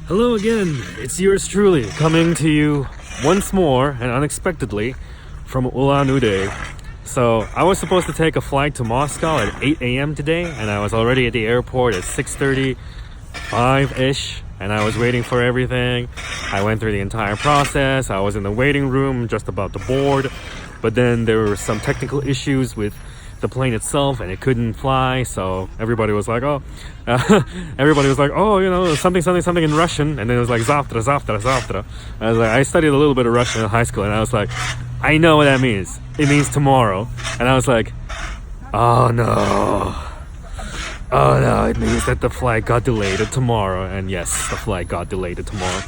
Hello again, it's yours truly, coming to you once more and unexpectedly from Ulan-Ude. So I was supposed to take a flight to Moscow at 8 a.m. today, and I was already at the airport at 6:35-ish, and I was waiting for everything. I went through the entire process. I was in the waiting room just about to board, but then there were some technical issues with the plane itself and it couldn't fly, so everybody was like, something in Russian, and then it was like zavtra, zavtra, zavtra. I studied a little bit of Russian in high school, and I was like, I know what that means. It means tomorrow. And I was like, oh no, it means that the flight got delayed to tomorrow. And yes, the flight got delayed to tomorrow.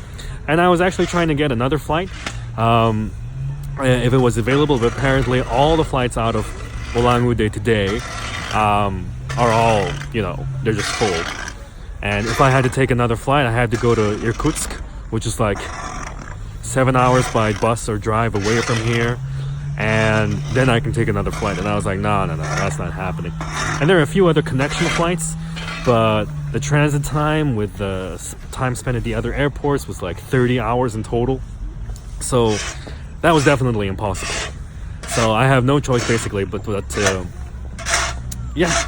And I was actually trying to get another flight if it was available, but apparently all the flights out of Ulan-Ude today are all, they're just full. And if I had to take another flight, I had to go to Irkutsk, which is like 7 hours by bus or drive away from here, and then I can take another flight. And I was like, no, that's not happening. And there are a few other connection flights, but the transit time with the time spent at the other airports was like 30 hours in total, so that was definitely impossible. So I have no choice basically but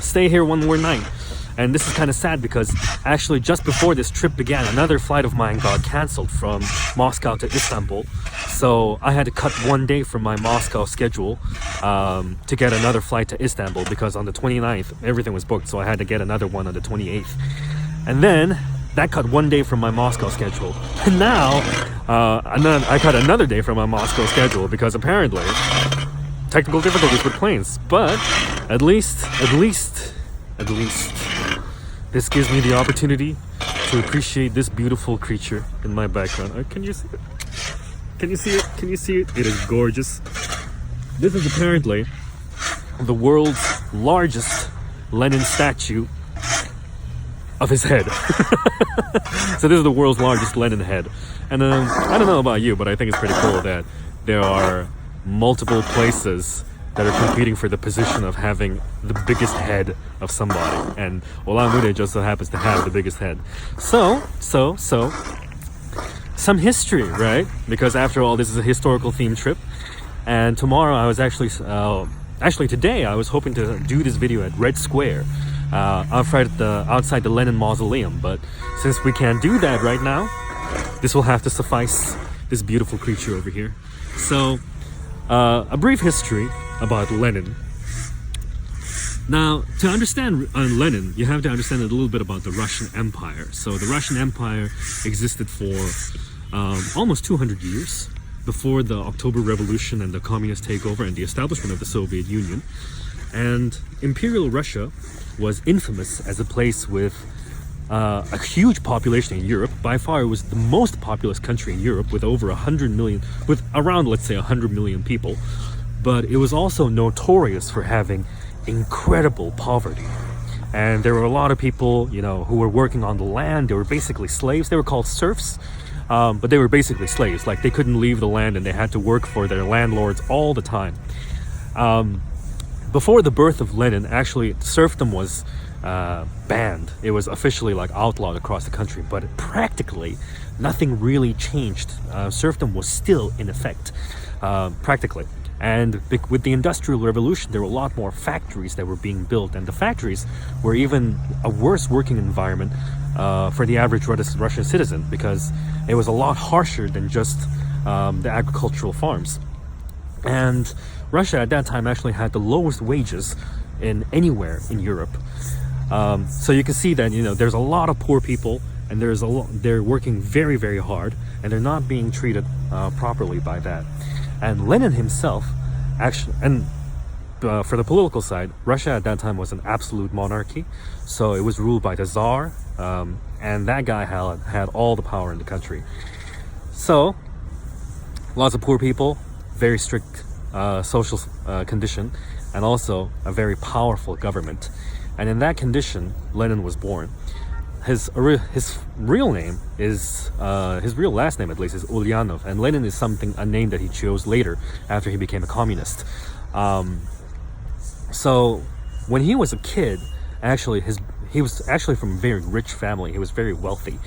stay here one more night. And this is kind of sad because actually just before this trip began, another flight of mine got cancelled from Moscow to Istanbul. So I had to cut one day from my Moscow schedule to get another flight to Istanbul, because on the 29th everything was booked, so I had to get another one on the 28th. And then that cut one day from my Moscow schedule. And now I cut another day from my Moscow schedule because apparently technical difficulties with planes. But at least this gives me the opportunity to appreciate this beautiful creature in my background. Can you see it? Can you see it? Can you see it? It is gorgeous. This is apparently the world's largest Lenin statue of his head. So this is the world's largest Lenin head. And I don't know about you, but I think it's pretty cool that there are multiple places that are competing for the position of having the biggest head of somebody, and Ulan-Ude just so happens to have the biggest head. So some history, right? Because after all, this is a historical themed trip, and tomorrow I was actually today I was hoping to do this video at Red Square, outside the Lenin Mausoleum, but since we can't do that right now, this will have to suffice this beautiful creature over here. So a brief history about Lenin. Now, to understand Lenin, you have to understand a little bit about the Russian Empire. So the Russian Empire existed for almost 200 years before the October Revolution and the communist takeover and the establishment of the Soviet Union. And Imperial Russia was infamous as a place with a huge population in Europe. By far, it was the most populous country in Europe, with over 100 million, with around, let's say, 100 million people. But it was also notorious for having incredible poverty. And there were a lot of people, who were working on the land. They were basically slaves. They were called serfs, but they were basically slaves. Like, they couldn't leave the land and they had to work for their landlords all the time. Before the birth of Lenin, actually, serfdom was banned. It was officially outlawed across the country, but practically nothing really changed. Serfdom was still in effect, practically. And with the Industrial Revolution, there were a lot more factories that were being built, and the factories were even a worse working environment for the average Russian citizen, because it was a lot harsher than just the agricultural farms. And Russia at that time actually had the lowest wages in anywhere in Europe. So you can see that there's a lot of poor people, and they're working very, very hard, and they're not being treated properly by that. And Lenin himself, actually, and for the political side, Russia at that time was an absolute monarchy, so it was ruled by the Tsar, and that guy had all the power in the country. So lots of poor people, very strict social condition, and also a very powerful government. And in that condition, Lenin was born. His real name is his real last name, at least, is Ulyanov, and Lenin is a name that he chose later after he became a communist. So when he was a kid, actually he was actually from a very rich family. He was very wealthy,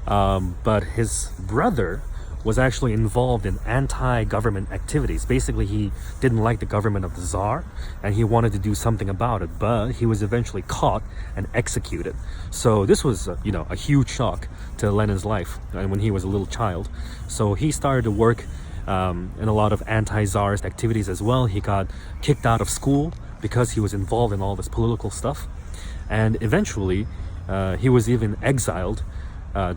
But his brother was actually involved in anti-government activities. Basically, he didn't like the government of the Tsar, and he wanted to do something about it, but he was eventually caught and executed. So this was, a huge shock to Lenin's life when he was a little child. So he started to work in a lot of anti-Tsarist activities as well. He got kicked out of school because he was involved in all this political stuff. And eventually, he was even exiled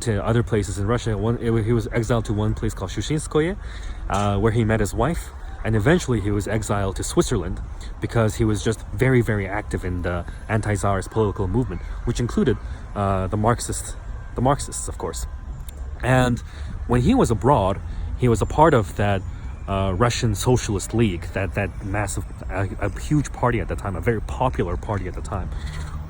to other places in Russia. He was exiled to one place called Shushinskoye, where he met his wife. And eventually he was exiled to Switzerland because he was just very, very active in the anti-Tsarist political movement, which included the Marxists, of course. And when he was abroad, he was a part of that Russian Socialist League, that massive, a huge party at the time, a very popular party at the time.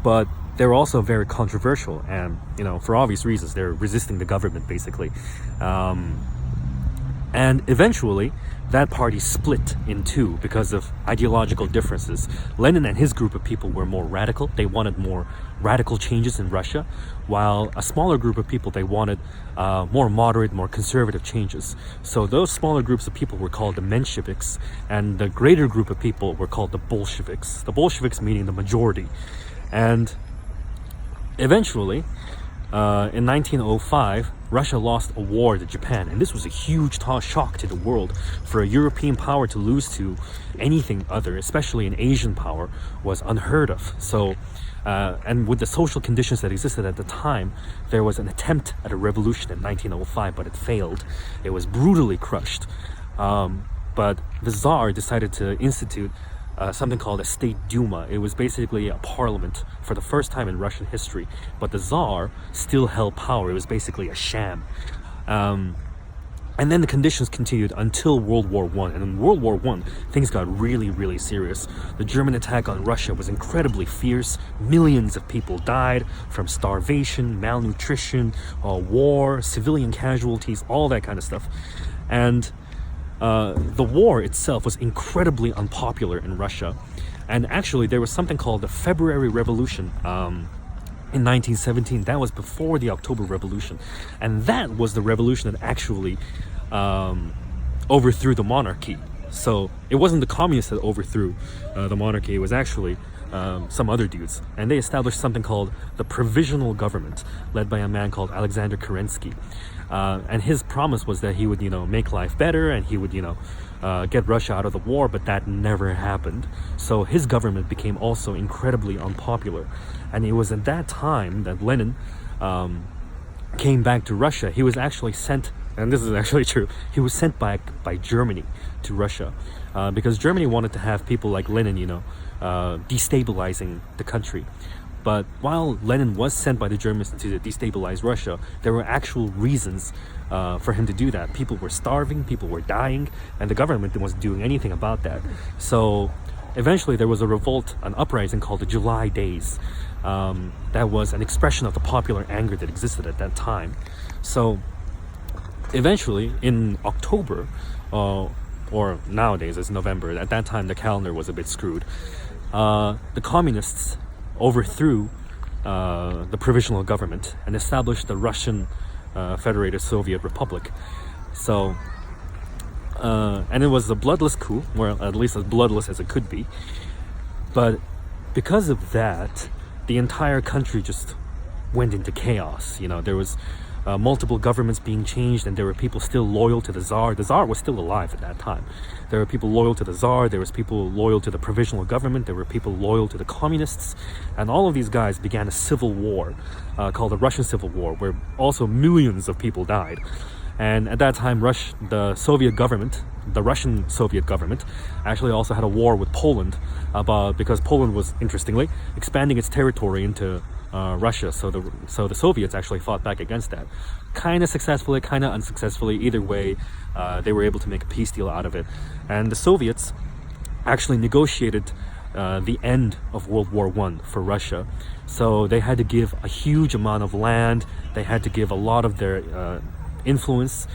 But they were also very controversial, and for obvious reasons, they're resisting the government basically. And eventually, that party split in two because of ideological differences. Lenin and his group of people were more radical. They wanted more radical changes in Russia, while a smaller group of people, they wanted more moderate, more conservative changes. So those smaller groups of people were called the Mensheviks, and the greater group of people were called the Bolsheviks. The Bolsheviks meaning the majority. And eventually, in 1905, Russia lost a war to Japan, and this was a huge shock to the world. For a European power to lose to anything other, especially an Asian power, was unheard of. So, and with the social conditions that existed at the time, there was an attempt at a revolution in 1905, but it failed. It was brutally crushed. But the Tsar decided to institute something called a State Duma. It was basically a parliament for the first time in Russian history, but the Tsar still held power. It was basically a sham. And then the conditions continued until World War I. And in World War I, things got really, really serious. The German attack on Russia was incredibly fierce. Millions of people died from starvation, malnutrition, war, civilian casualties, all that kind of stuff. And the war itself was incredibly unpopular in Russia. And actually, there was something called the February Revolution in 1917. That was before the October Revolution. And that was the revolution that actually overthrew the monarchy. So it wasn't the communists that overthrew the monarchy. It was actually some other dudes. And they established something called the Provisional Government, led by a man called Alexander Kerensky. And his promise was that he would, make life better, and he would, get Russia out of the war, but that never happened. So his government became also incredibly unpopular. And it was at that time that Lenin came back to Russia. He was actually sent, and this is actually true, he was sent back by Germany to Russia because Germany wanted to have people like Lenin, destabilizing the country. But while Lenin was sent by the Germans to destabilize Russia, there were actual reasons for him to do that. People were starving, people were dying, and the government wasn't doing anything about that. So eventually there was a revolt, an uprising called the July Days. That was an expression of the popular anger that existed at that time. So eventually in October, or nowadays it's November, at that time the calendar was a bit screwed, the communists overthrew the provisional government and established the Russian Federated Soviet Republic. So, and it was a bloodless coup, or at least as bloodless as it could be. But because of that, the entire country just went into chaos. There was multiple governments being changed, and there were people still loyal to the Tsar. The Tsar was still alive at that time. There were people loyal to the Tsar, there was people loyal to the provisional government, there were people loyal to the communists, and all of these guys began a civil war called the Russian Civil War, where also millions of people died. And at that time, the Soviet government, the Russian Soviet government, actually also had a war with Poland because Poland was, interestingly, expanding its territory into Russia. So the Soviets actually fought back against that, kind of successfully, kind of unsuccessfully. Either way, they were able to make a peace deal out of it. And the Soviets actually negotiated the end of World War I for Russia. So they had to give a huge amount of land. They had to give a lot of their influence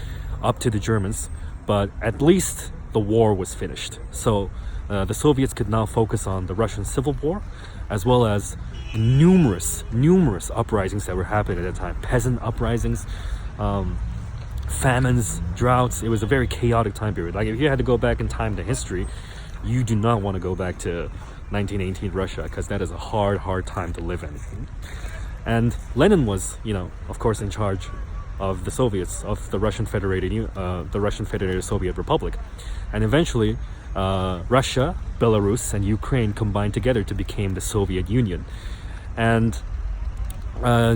up to the Germans. But at least the war was finished. So the Soviets could now focus on the Russian Civil War, as well as numerous uprisings that were happening at that time. Peasant uprisings, famines, droughts. It was a very chaotic time period. Like if you had to go back in time to history, you do not want to go back to 1918 Russia, because that is a hard time to live in. And Lenin was, of course, in charge of the Soviets, of the Russian Federated Soviet Republic, and eventually Russia, Belarus, and Ukraine combined together to become the Soviet Union. And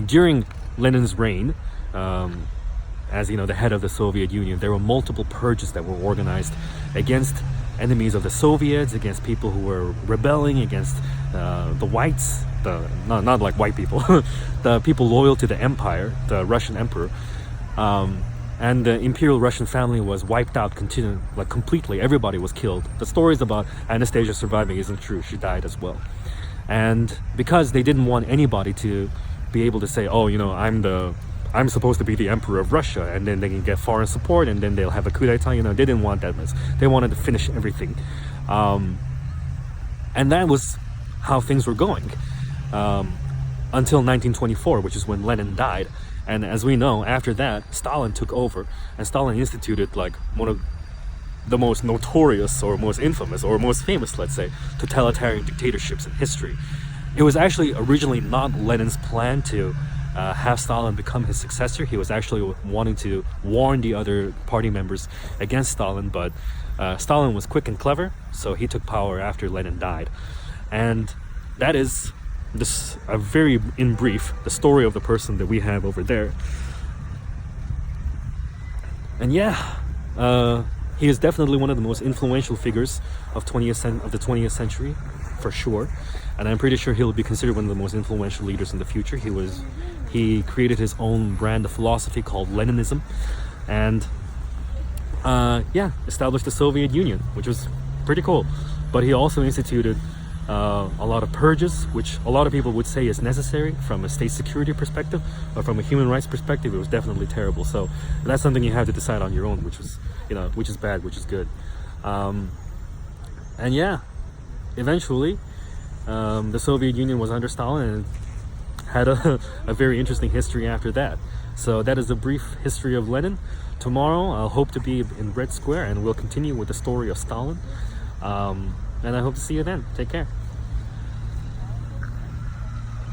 during Lenin's reign, as the head of the Soviet Union, there were multiple purges that were organized against enemies of the Soviets, against people who were rebelling against the whites, not like white people, the people loyal to the empire, the Russian emperor. And the imperial Russian family was wiped out completely. Everybody was killed. The stories about Anastasia surviving isn't true. She died as well. And because they didn't want anybody to be able to say, oh, I'm supposed to be the emperor of Russia, and then they can get foreign support, and then they'll have a coup d'etat. They didn't want that mess. They wanted to finish everything. And that was how things were going until 1924, which is when Lenin died. And as we know, after that, Stalin took over, and Stalin instituted like one of the most notorious or most infamous or most famous, let's say, totalitarian dictatorships in history. It was actually originally not Lenin's plan to have Stalin become his successor. He was actually wanting to warn the other party members against Stalin, but Stalin was quick and clever, so he took power after Lenin died. And that is very in brief the story of the person that we have over there. And he is definitely one of the most influential figures of the 20th century, for sure. And I'm pretty sure he'll be considered one of the most influential leaders in the future. He created his own brand of philosophy called Leninism, and established the Soviet Union, which was pretty cool. But he also instituted a lot of purges, which a lot of people would say is necessary from a state security perspective, but from a human rights perspective, it was definitely terrible. So that's something you have to decide on your own, which is bad, which is good. Eventually, the Soviet Union was under Stalin and had a very interesting history after that. So that is a brief history of Lenin. Tomorrow, I'll hope to be in Red Square, and we'll continue with the story of Stalin. And I hope to see you then. Take care.